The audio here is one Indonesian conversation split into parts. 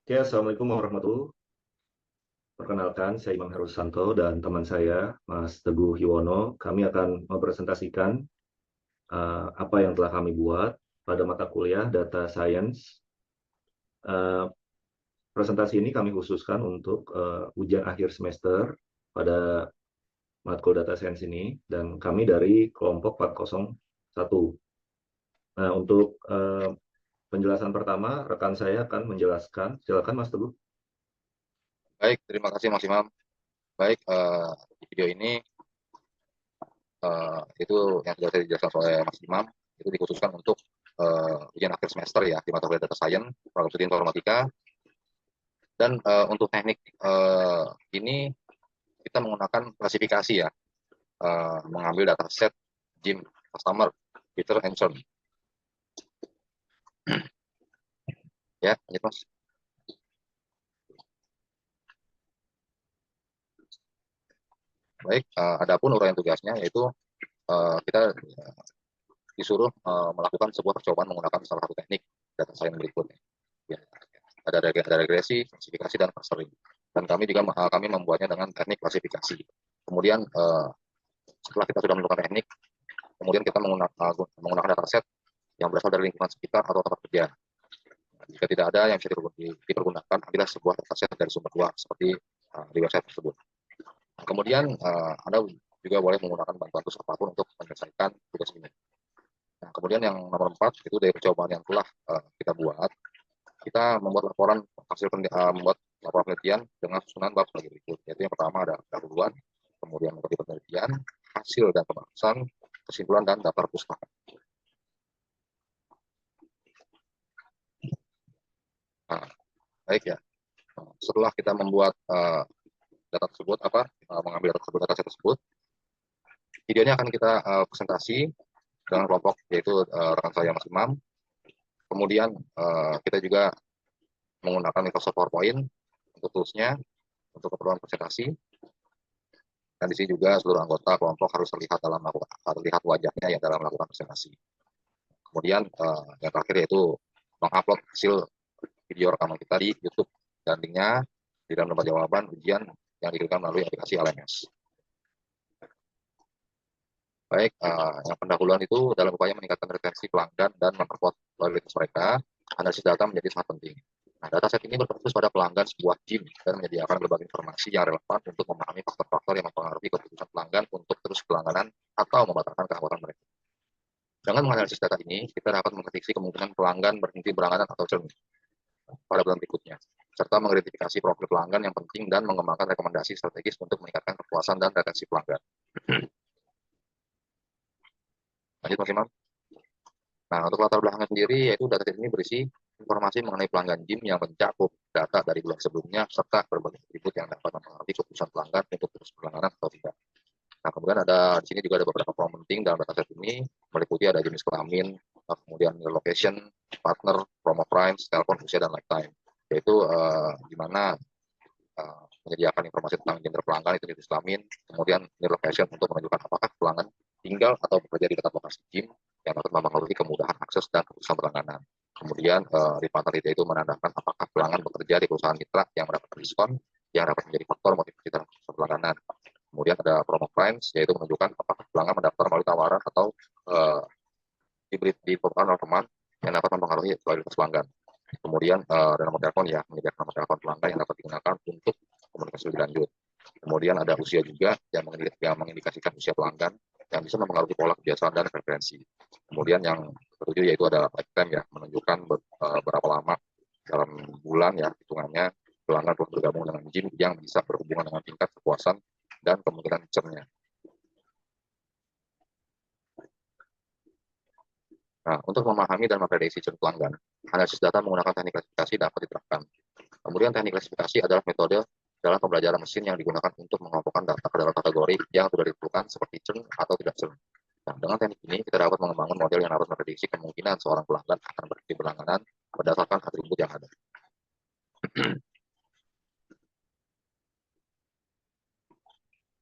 Oke, Assalamualaikum warahmatullahi wabarakatuh. Perkenalkan, saya Imam Herusanto dan teman saya, Mas Teguh Yuwono. Kami akan mempresentasikan apa yang telah kami buat pada mata kuliah Data Science. Eh, Presentasi ini kami khususkan untuk ujian akhir semester pada matkul Data Science ini, dan kami dari kelompok 401. Nah, untuk penjelasan pertama, rekan saya akan menjelaskan. Silakan, Mas Teguh. Baik, terima kasih Mas Imam. Baik, di video ini itu yang sudah saya dijelaskan oleh Mas Imam itu dikhususkan untuk ujian akhir semester ya di mata kuliah Data Science, Program Studi Informatika. Dan untuk teknik ini kita menggunakan klasifikasi ya, mengambil data set Jim, Customer, Peter, and Churn. Ya, lanjut Mas. Baik, adapun uraian tugasnya yaitu kita disuruh melakukan sebuah percobaan menggunakan salah satu teknik data science berikutnya. Ya, ada regresi, klasifikasi, dan clustering. Dan kami juga kami membuatnya dengan teknik klasifikasi. Kemudian setelah kita sudah melakukan teknik, kemudian kita menggunakan dataset yang berasal dari lingkungan sekitar atau tempat kerja. Jika tidak ada yang bisa dipergunakan, ambillah sebuah dataset dari sumber luar seperti di website tersebut. Kemudian Anda juga boleh menggunakan bantuan tools apapun untuk menyelesaikan tugas ini. Nah, kemudian yang nomor 4 itu dari percobaan yang telah kita buat, kita membuat membuat laporan penelitian dengan susunan bab sebagai berikut. Yaitu yang pertama ada pendahuluan, kemudian metode penelitian, hasil dan pembahasan, kesimpulan dan daftar pustaka. Nah, baik ya. Setelah kita membuat data tersebut, mengambil data tersebut, videonya akan kita presentasi dengan kelompok yaitu rekan saya Mas Imam. Kemudian kita juga menggunakan Microsoft PowerPoint untuk toolsnya untuk keperluan presentasi. Dan di sini juga seluruh anggota kelompok harus terlihat wajahnya ya dalam melakukan presentasi. Kemudian yang terakhir yaitu mengupload hasil video rekaman kita di YouTube dan linknya di dalam lembar jawaban ujian yang dikirimkan melalui aplikasi LMS. Baik, yang pendahuluan itu dalam upaya meningkatkan retensi pelanggan dan memperkuat loyalitas mereka, analisis data menjadi sangat penting. Nah, dataset ini berfokus pada pelanggan sebuah gym dan menyediakan berbagai informasi yang relevan untuk memahami faktor-faktor yang mempengaruhi keputusan pelanggan untuk terus berlangganan atau membatalkan keanggotaan mereka. Dengan menganalisis data ini, kita dapat memprediksi kemungkinan pelanggan berhenti berlangganan atau churn pada bulan berikutnya, serta mengidentifikasi profil pelanggan yang penting dan mengembangkan rekomendasi strategis untuk meningkatkan kepuasan dan retensi pelanggan. Lanjut Mas Imam. Nah, untuk latar belakangnya sendiri, yaitu dataset ini berisi informasi mengenai pelanggan gym yang mencakup data dari bulan sebelumnya, serta berbagai atribut yang dapat mempengaruhi keputusan pelanggan untuk terus berlangganan atau tidak. Nah, kemudian di sini juga ada beberapa kolom penting dalam dataset ini, meliputi ada jenis kelamin, kemudian location, partner, promo price, telepon, usia, dan lifetime. Yaitu di mana menyediakan informasi tentang gender pelanggan itu jenis kelamin, kemudian location untuk menunjukkan apakah pelanggan tinggal atau bekerja di dekat lokasi gym yang dapat mempengaruhi kemudahan akses dan keputusan berlangganan. Kemudian partner itu menandakan apakah pelanggan bekerja di perusahaan mitra yang mendapatkan diskon yang dapat menjadi faktor motivasi dalam keputusan berlangganan. Kemudian ada promo price, yaitu menunjukkan apakah pelanggan mendaftar melalui tawaran atau diberi di perusahaan teman yang dapat mempengaruhi loyalitas pelanggan. Kemudian ada nomor telepon ya, menyediakan nomor telepon pelanggan yang dapat digunakan untuk komunikasi lebih lanjut. Kemudian ada usia juga yang mengindikasikan usia pelanggan yang bisa mempengaruhi pola kebiasaan dan preferensi. Kemudian yang ketujuh yaitu ada lifetime ya, menunjukkan berapa lama dalam bulan ya hitungannya pelanggan telah bergabung dengan gym yang bisa berhubungan dengan tingkat kepuasan dan kemungkinan churn-nya. Nah, untuk memahami dan memprediksi churn pelanggan, analisis data menggunakan teknik klasifikasi dapat diterapkan. Kemudian teknik klasifikasi adalah metode dalam pembelajaran mesin yang digunakan untuk mengelompokkan data ke dalam kategori yang sudah ditentukan seperti churn atau tidak churn. Nah, dengan teknik ini kita dapat mengembangkan model yang harus memprediksi kemungkinan seorang pelanggan akan berhenti berlangganan berdasarkan atribut yang ada.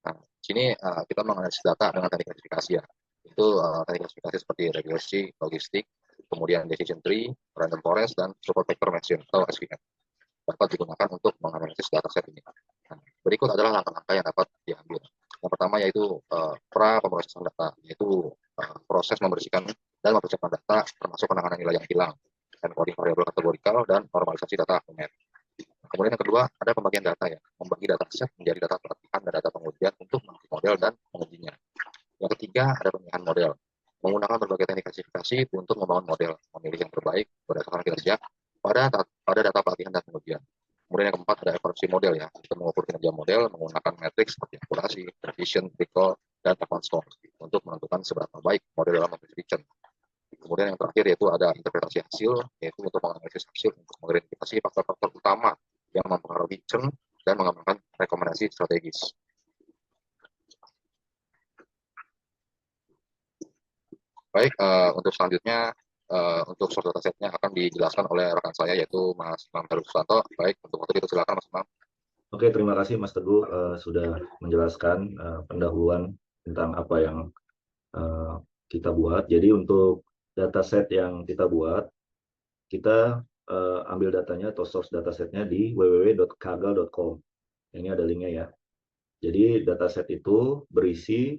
Nah, sini kita menganalisis data dengan teknik klasifikasi ya. Itu teknik klasifikasi seperti regresi, logistik, kemudian decision tree, random forest, dan support vector matching atau SVM. dapat digunakan untuk menganalisis dataset ini. Nah, berikut adalah langkah-langkah yang dapat diambil. Yang pertama yaitu pra pemrosesan data, yaitu proses membersihkan dan mempersiapkan data termasuk penanganan nilai yang hilang, encoding variabel kategorikal, dan normalisasi data akumen. Kemudian yang kedua ada pembagian data ya, membagi data set menjadi data pelatihan dan data pengujian untuk mengatur model dan mengujinya. Yang ketiga ada pemilihan model, menggunakan berbagai teknik klasifikasi untuk membangun model, memilih yang terbaik berdasarkan kinerja pada data pelatihan dan pengujian. Kemudian yang keempat ada evaluasi model ya, untuk mengukur kinerja model menggunakan metrik seperti akurasi, precision, recall, dan advanced score untuk menentukan seberapa baik model dalam prediction. Kemudian yang terakhir yaitu ada interpretasi hasil, yaitu untuk menganalisis hasil untuk mengidentifikasi faktor-faktor utama yang mempengaruhi trend dan mengembangkan rekomendasi strategis. Baik, untuk selanjutnya untuk source datasetnya akan dijelaskan oleh rekan saya yaitu Mas Imam Heru Susanto. Baik, untuk waktu itu silakan Mas Imam. Oke, terima kasih Mas Teguh sudah menjelaskan pendahuluan tentang apa yang kita buat. Jadi untuk dataset yang kita buat, kita ambil datanya atau source datasetnya di www.kaggle.com. Ini ada linknya ya. Jadi dataset itu berisi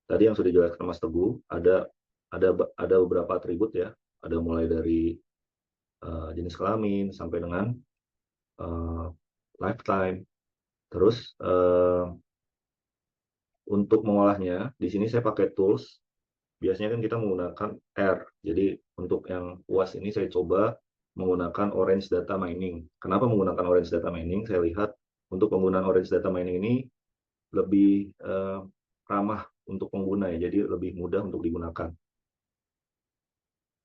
tadi yang sudah dijelaskan Mas Teguh, ada beberapa atribut ya. Ada mulai dari jenis kelamin sampai dengan lifetime. Terus untuk mengolahnya, di sini saya pakai tools. Biasanya kan kita menggunakan R. Jadi untuk yang UAS ini saya coba menggunakan Orange Data Mining. Kenapa menggunakan Orange Data Mining? Saya lihat untuk penggunaan Orange Data Mining ini lebih ramah untuk pengguna ya, jadi lebih mudah untuk digunakan.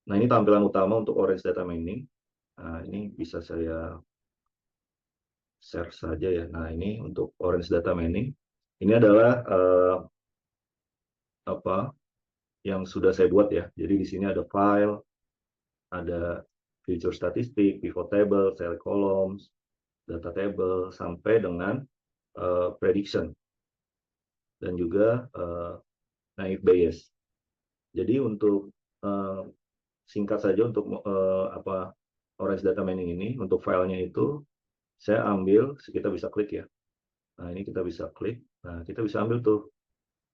Nah, ini tampilan utama untuk Orange Data Mining. Nah, ini bisa saya share saja ya. Nah, ini untuk Orange Data Mining. Ini adalah apa yang sudah saya buat ya. Jadi di sini ada file, ada feature statistik, pivot table, select columns, data table, sampai dengan prediction dan juga naive Bayes. Jadi untuk singkat saja untuk Orange Data Mining ini, untuk filenya itu saya ambil, kita bisa klik ya. Nah, ini kita bisa klik. Nah, kita bisa ambil tuh,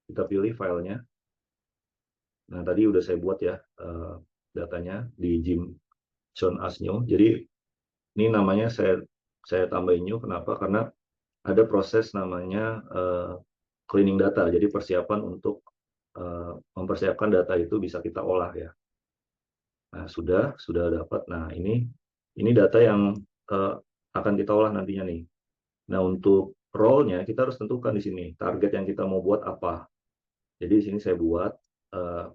kita pilih filenya. Nah, tadi udah saya buat ya datanya di Jim John Asnyo. Jadi ini namanya saya tambahin new. Kenapa? Karena ada proses namanya cleaning data. Jadi persiapan untuk mempersiapkan data itu bisa kita olah ya. Nah, sudah dapat. Nah, ini data yang akan kita olah nantinya nih. Nah, untuk role-nya kita harus tentukan di sini target yang kita mau buat apa. Jadi di sini saya buat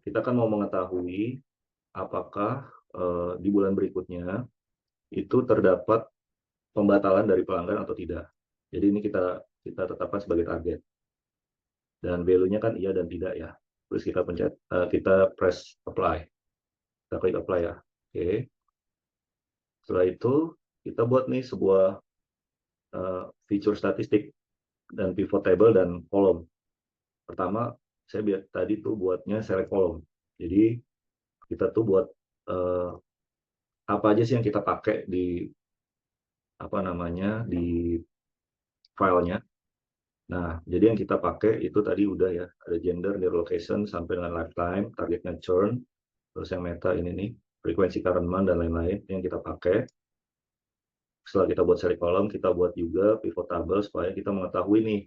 kita kan mau mengetahui apakah di bulan berikutnya itu terdapat pembatalan dari pelanggan atau tidak. Jadi ini kita tetapkan sebagai target. Dan value-nya kan iya dan tidak ya. Terus kita pencet, kita press apply. Kita klik apply ya. Oke. Setelah itu kita buat nih sebuah feature statistik dan pivot table dan kolom. Pertama, saya tadi tuh buatnya select column. Jadi kita tuh buat apa aja sih yang kita pakai di apa namanya di filenya. Nah, jadi yang kita pakai itu tadi udah ya, ada gender, near location, sampai dengan lifetime, targetnya churn, terus yang meta ini nih, frekuensi current month, dan lain-lain yang kita pakai. Setelah kita buat select column, kita buat juga pivot table supaya kita mengetahui nih,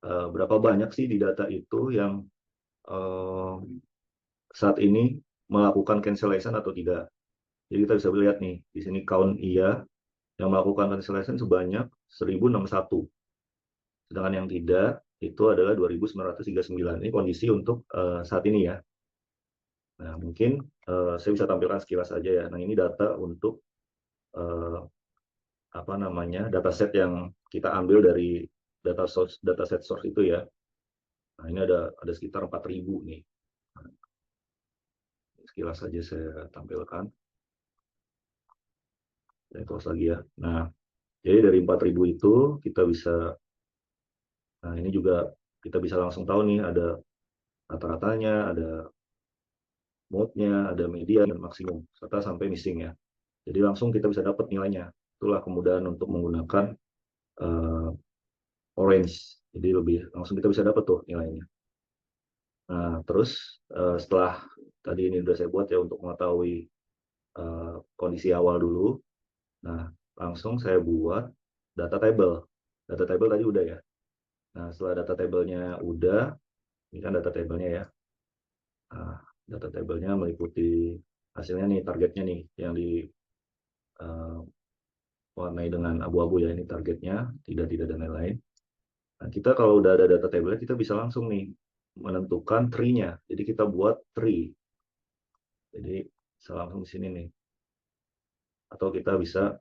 berapa banyak sih di data itu yang saat ini melakukan cancellation atau tidak. Jadi kita bisa lihat nih, di sini count iya, yang melakukan cancellation sebanyak 1061. Sedangkan yang tidak itu adalah 2.939. Ini kondisi untuk saat ini ya. Nah, mungkin saya bisa tampilkan sekilas saja ya. Nah, ini data untuk apa namanya dataset yang kita ambil dari dataset source itu ya. Nah, ini ada sekitar 4.000 nih. Nah, sekilas saja saya tampilkan. Saya close lagi ya. Nah, jadi dari 4.000 itu kita bisa, nah ini juga kita bisa langsung tahu nih ada rata-ratanya, ada mode-nya, ada media dan maksimum, serta sampai missing ya. Jadi langsung kita bisa dapat nilainya. itulah kemudahan untuk menggunakan uh, orange. Jadi lebih langsung kita bisa dapat tuh nilainya. Nah, terus setelah tadi ini sudah saya buat ya untuk mengetahui kondisi awal dulu. Nah, langsung saya buat data table. Data table tadi udah ya. Nah, setelah data tablenya udah, ini kan data tablenya ya. Nah, data tablenya meliputi hasilnya nih, targetnya nih, yang diwarnai dengan abu-abu ya, ini targetnya, tidak, dan lain-lain. Nah, kita kalau udah ada data table, kita bisa langsung nih menentukan tree-nya. Jadi kita buat tree. Jadi bisa langsung di sini nih. Atau kita bisa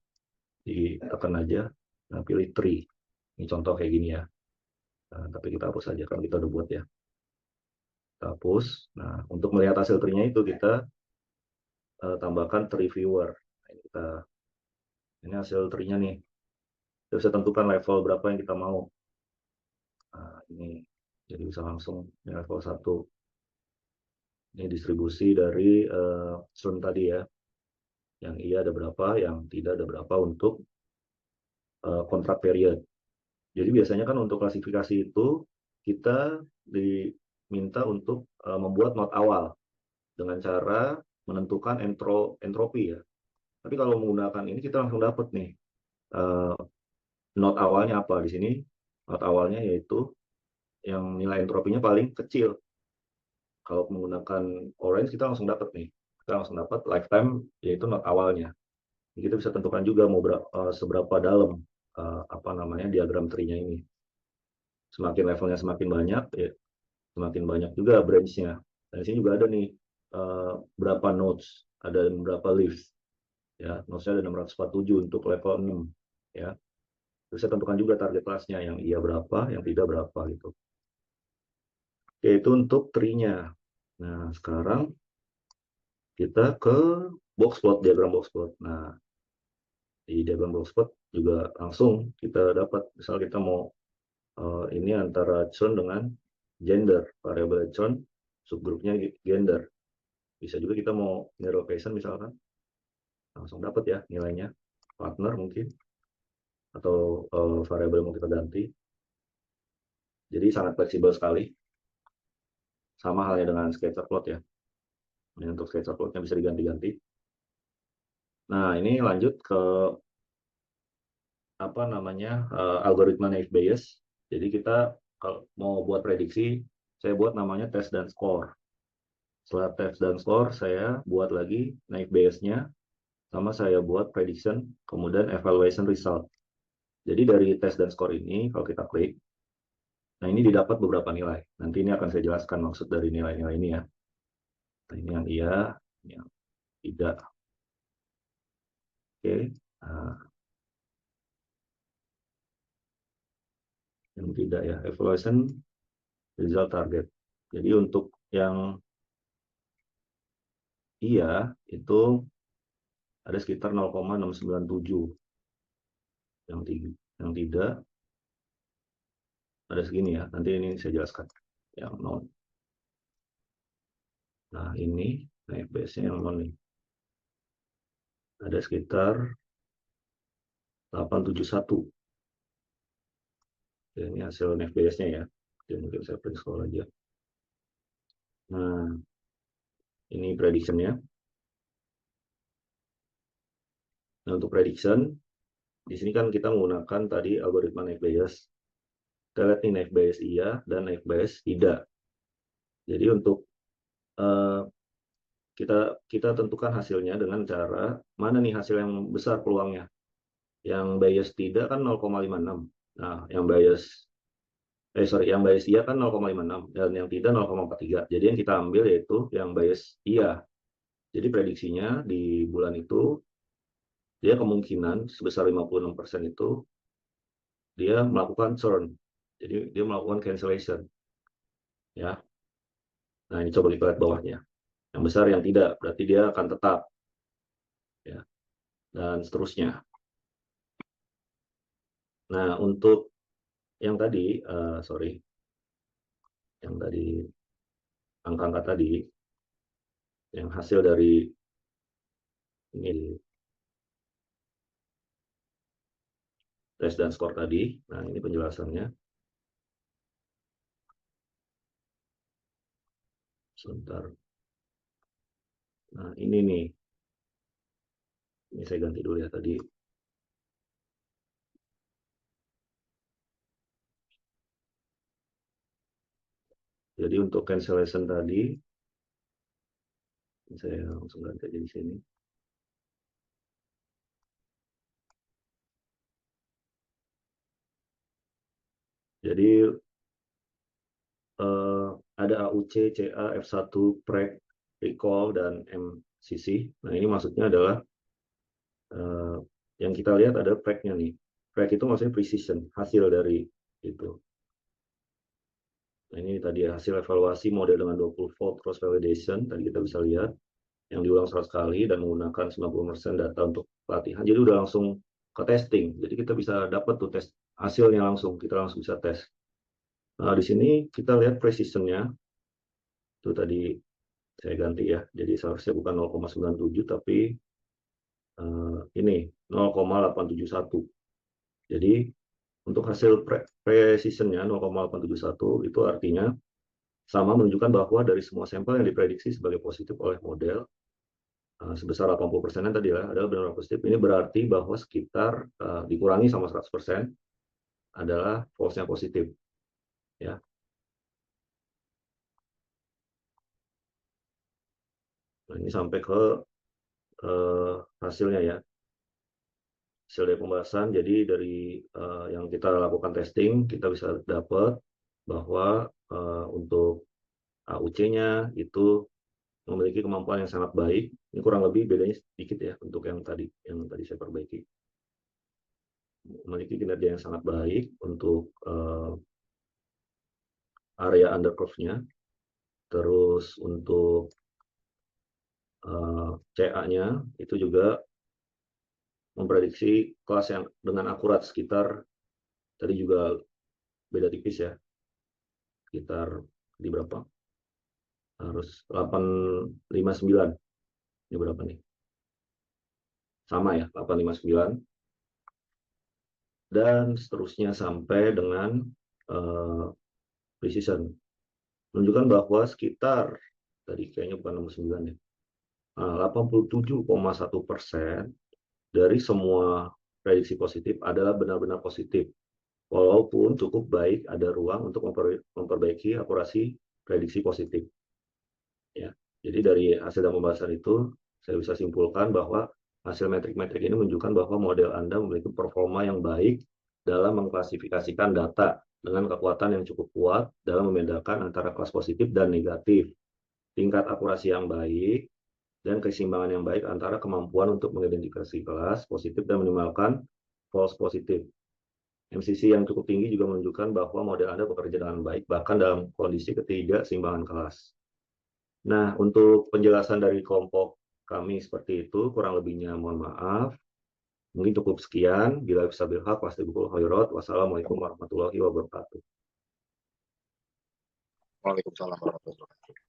ditekan aja, nah pilih tree. Ini contoh kayak gini ya. Nah, tapi kita hapus aja kan kita udah buat ya. Kita hapus. Nah, untuk melihat hasil tree-nya itu kita tambahkan tree viewer. Nah, ini hasil tree-nya nih. Kita bisa tentukan level berapa yang kita mau. Nah, ini jadi bisa langsung ini level 1. Ini distribusi dari sun tadi ya. Yang iya ada berapa, yang tidak ada berapa untuk kontrak period. Jadi biasanya kan untuk klasifikasi itu kita diminta untuk membuat not awal dengan cara menentukan entropi ya. Tapi kalau menggunakan ini kita langsung dapat nih not awalnya apa di sini. Not awalnya yaitu yang nilai entropinya paling kecil. Kalau menggunakan orange kita langsung dapat nih. Kita langsung dapat lifetime yaitu not awalnya. Jadi kita bisa tentukan juga mau seberapa dalam apa namanya diagram tree-nya ini. Semakin levelnya semakin banyak, ya, semakin banyak juga branch-nya. Dan di sini juga ada nih berapa nodes, ada berapa leaves. Ya, nodes-nya ada 647 untuk level 6. Ya, bisa tentukan juga target kelasnya yang iya berapa, yang tidak berapa gitu. Oke, itu untuk tree-nya. Nah, sekarang kita ke box plot, diagram box plot. Nah, di diagram box plot juga langsung kita dapat, misal kita mau ini antara churn dengan gender, variabel churn subgrupnya gender. Bisa juga kita mau ini location misalkan, langsung dapat ya nilainya, partner mungkin, atau variabel mau kita ganti. Jadi sangat fleksibel sekali. Sama halnya dengan scatter plot ya. Ini untuk scatter plotnya bisa diganti-ganti. Nah, ini lanjut ke apa namanya algoritma naive Bayes. Jadi kita kalau mau buat prediksi, saya buat namanya test dan score. Setelah test dan score, saya buat lagi naive Bayes-nya, sama saya buat prediction, kemudian evaluation result. Jadi dari test dan score ini, kalau kita klik, nah ini didapat beberapa nilai. Nanti ini akan saya jelaskan maksud dari nilai-nilai ini ya. Nah, ini yang iya, ini yang tidak. Oke, nah, yang tidak ya, evaluation result target. Jadi untuk yang iya itu ada sekitar 0,697. Yang tidak ada segini ya. Nanti ini saya jelaskan. Yang non. Nah, ini naik base-nya yang non nih. Ada sekitar 871. Ya, ini hasil NFBS-nya ya. Jadi mungkin saya print scroll aja. Nah, ini prediction-nya. Nah, untuk prediction, di sini kan kita menggunakan tadi algoritma naive Bayes. Kita lihat nih naive Bayes iya dan naive Bayes tidak. Jadi untuk kita tentukan hasilnya dengan cara mana nih hasil yang besar peluangnya. Yang Bayes tidak kan 0,56. Nah, yang bias iya kan 0,56 dan yang tidak 0,43. Jadi yang kita ambil yaitu yang bias iya. Jadi prediksinya di bulan itu dia kemungkinan sebesar 56% itu dia melakukan churn. Jadi dia melakukan cancellation. Ya. Nah, ini coba kita lihat bawahnya. Yang besar yang tidak, berarti dia akan tetap. Ya. Dan seterusnya. Nah, untuk yang tadi, sorry, yang tadi angka-angka tadi, yang hasil dari ini tes dan skor tadi. Nah, ini penjelasannya. Sebentar. Nah, ini nih. Ini saya ganti dulu ya tadi. Jadi untuk cancellation tadi, saya langsung ganti aja di sini. Jadi ada AUC, CA, F1, PREC, recall, dan MCC. Nah, ini maksudnya adalah yang kita lihat ada PREC-nya nih. PREC itu maksudnya precision, hasil dari itu. Nah, ini tadi ya, hasil evaluasi model dengan 20 volt cross validation. Tadi kita bisa lihat yang diulang 100 kali dan menggunakan 90% data untuk pelatihan. Jadi udah langsung ke testing. Jadi kita bisa dapat tuh tes hasilnya langsung. Kita langsung bisa tes. Nah, di sini kita lihat precision-nya. Itu tadi saya ganti ya. Jadi seharusnya bukan 0,97 tapi ini 0,871. Jadi untuk hasil precision-nya 0,871 itu artinya sama menunjukkan bahwa dari semua sampel yang diprediksi sebagai positif oleh model sebesar 80% tadi ya adalah benar positif. Ini berarti bahwa sekitar dikurangi sama 100% adalah false-nya positif. Ya. Nah, ini sampai ke hasilnya ya. Hasil dari pembahasan, jadi dari yang kita lakukan testing, kita bisa dapat bahwa untuk AUC-nya itu memiliki kemampuan yang sangat baik. Ini kurang lebih bedanya sedikit ya untuk yang tadi saya perbaiki. Memiliki kinerja yang sangat baik untuk area under curve-nya. Terus untuk CA-nya itu juga memprediksi kelas yang dengan akurat sekitar tadi juga beda tipis ya. Sekitar di berapa? Harus 859. Ini berapa nih? Sama ya, 859. Dan seterusnya sampai dengan precision. Menunjukkan bahwa sekitar, tadi kayaknya bukan 69 ya, 87,1% dari semua prediksi positif adalah benar-benar positif. Walaupun cukup baik ada ruang untuk memperbaiki akurasi prediksi positif. Ya. Jadi dari hasil dan pembahasan itu, saya bisa simpulkan bahwa hasil metrik-metrik ini menunjukkan bahwa model Anda memiliki performa yang baik dalam mengklasifikasikan data dengan kekuatan yang cukup kuat dalam membedakan antara kelas positif dan negatif, tingkat akurasi yang baik, dan keseimbangan yang baik antara kemampuan untuk mengidentifikasi kelas positif dan minimalkan false positif. MCC yang cukup tinggi juga menunjukkan bahwa model Anda bekerja dengan baik, bahkan dalam kondisi ketidakseimbangan kelas. Nah, untuk penjelasan dari kelompok kami seperti itu, kurang lebihnya mohon maaf. Mungkin cukup sekian. Bila bisa bilhaq, wastibukul khairat. Wassalamualaikum warahmatullahi wabarakatuh. Waalaikumsalam warahmatullahi wabarakatuh.